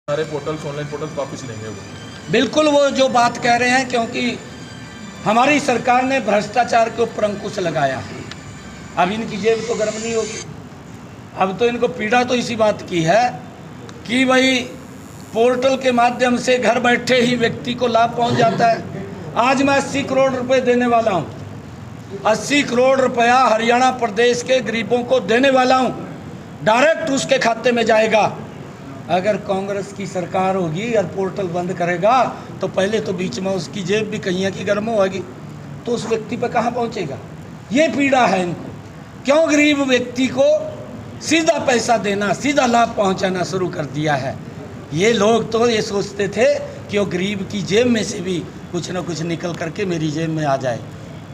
सारे portals, online portals वापस लेंगे वो। बिल्कुल वो जो बात कह रहे हैं, क्योंकि हमारी सरकार ने भ्रष्टाचार के ऊपर अंकुश लगाया है। अब इनकी जेब तो गर्म नहीं होगी। अब तो इनको पीड़ा तो इसी बात की है कि भाई पोर्टल के माध्यम से घर बैठे ही व्यक्ति को लाभ पहुंच जाता है। आज मैं 80 करोड़ रुपए देने वाला हूं, 80 करोड़ रुपया हरियाणा प्रदेश के गरीबों को देने वाला हूं, डायरेक्ट उसके खाते में जाएगा। अगर कांग्रेस की सरकार होगी और पोर्टल बंद करेगा तो पहले तो बीच में उसकी जेब भी कहीं की गर्म होगी, तो उस व्यक्ति पर कहाँ पहुँचेगा। ये पीड़ा है इनको। क्यों गरीब व्यक्ति को सीधा पैसा देना, सीधा लाभ पहुँचाना शुरू कर दिया है। ये लोग तो ये सोचते थे कि वो गरीब की जेब में से भी कुछ ना कुछ निकल करके मेरी जेब में आ जाए,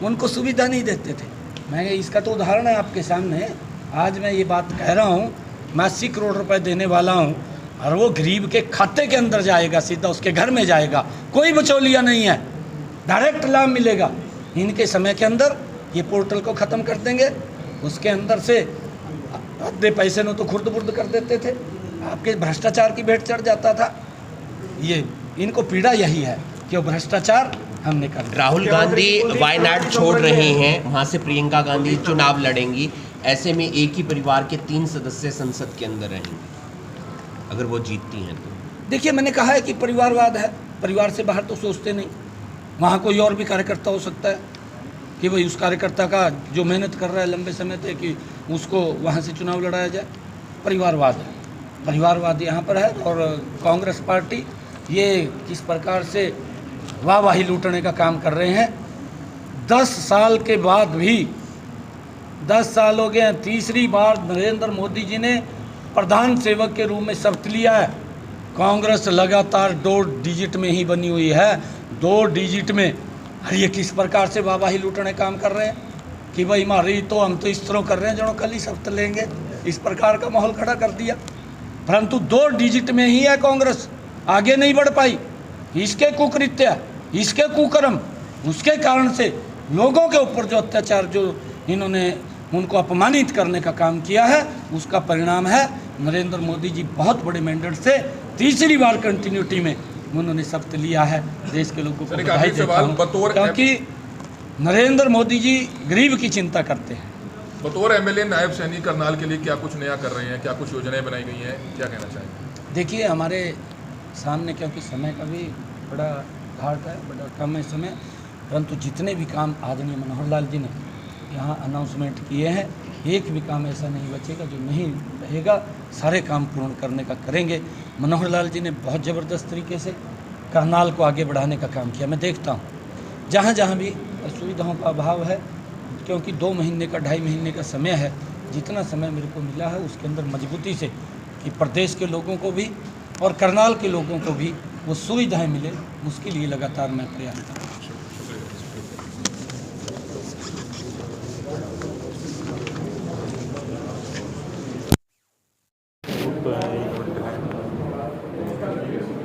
उनको सुविधा नहीं देते थे। मैं इसका तो उदाहरण है आपके सामने। आज मैं ये बात कह रहा हूँ, मैं 80 करोड़ रुपए देने वाला हूँ और वो गरीब के खाते के अंदर जाएगा, सीधा उसके घर में जाएगा, कोई बिचौलिया नहीं है, डायरेक्ट लाभ मिलेगा। इनके समय के अंदर ये पोर्टल को ख़त्म कर देंगे, उसके अंदर से आधे पैसे न तो खुर्द बुर्द कर देते थे, आपके भ्रष्टाचार की भेंट चढ़ जाता था। ये इनको पीड़ा यही है कि वो भ्रष्टाचार हमने कर दिया। राहुल गांधी वायनाड छोड़ रहे हैं, वहाँ से प्रियंका गांधी चुनाव लड़ेंगी। ऐसे में एक ही परिवार के 3 सदस्य संसद के अंदर रहेंगे अगर वो जीतती हैं तो। देखिए, मैंने कहा है कि परिवारवाद है, परिवार से बाहर तो सोचते नहीं। वहाँ कोई और भी कार्यकर्ता हो सकता है कि भाई उस कार्यकर्ता का जो मेहनत कर रहा है लंबे समय से कि उसको वहाँ से चुनाव लड़ाया जाए। परिवारवाद है, परिवारवाद यहाँ पर है। और कांग्रेस पार्टी ये किस प्रकार से वाहवाही लूटने का काम कर रहे हैं। 10 साल के बाद भी, 10 साल हो गए हैं, तीसरी बार नरेंद्र मोदी जी ने प्रधान सेवक के रूप में शपथ लिया है। कांग्रेस लगातार 2 डिजिट में ही बनी हुई है, 2 डिजिट में। और ये किस प्रकार से वाहवाही लूटने काम कर रहे हैं कि भाई हमारी तो हम तो इस तरह कर रहे हैं जो कल ही शपथ लेंगे। इस प्रकार का माहौल खड़ा कर दिया। परंतु 2 डिजिट में ही है कांग्रेस, आगे नहीं बढ़ पाई। इसके कुकृत्य, इसके कुकर्म, उसके कारण से लोगों के ऊपर जो अत्याचार, जो इन्होंने उनको अपमानित करने का काम किया है, उसका परिणाम है नरेंद्र मोदी जी बहुत बड़े मैंडेट से तीसरी बार कंटिन्यूटी में उन्होंने शपथ लिया है। देश के लोगों को बधाई देता हूं, क्योंकि नरेंद्र मोदी जी गरीब की चिंता करते हैं। बतौर एमएलए नायब सैनी करनाल के लिए क्या कुछ नया कर रहे हैं, क्या कुछ योजनाएं बनाई गई हैं, क्या कहना चाहेंगे? देखिए, हमारे सामने क्योंकि समय का भी बड़ा घाट है, बड़ा कम है समय, परंतु जितने भी काम आदरणीय मनोहर लाल जी ने यहाँ अनाउंसमेंट किए हैं, एक भी काम ऐसा नहीं बचेगा जो नहीं रहेगा। सारे काम पूर्ण करने का करेंगे। मनोहर लाल जी ने बहुत ज़बरदस्त तरीके से करनाल को आगे बढ़ाने का काम किया। मैं देखता हूँ जहाँ जहाँ भी सुविधाओं का अभाव है, क्योंकि 2 महीने का 2.5 महीने का समय है, जितना समय मेरे को मिला है उसके अंदर मजबूती से कि प्रदेश के लोगों को भी और करनाल के लोगों को भी वो सुविधाएँ मिले, उसके लिए लगातार मैं प्रयास कर रहा हूँ।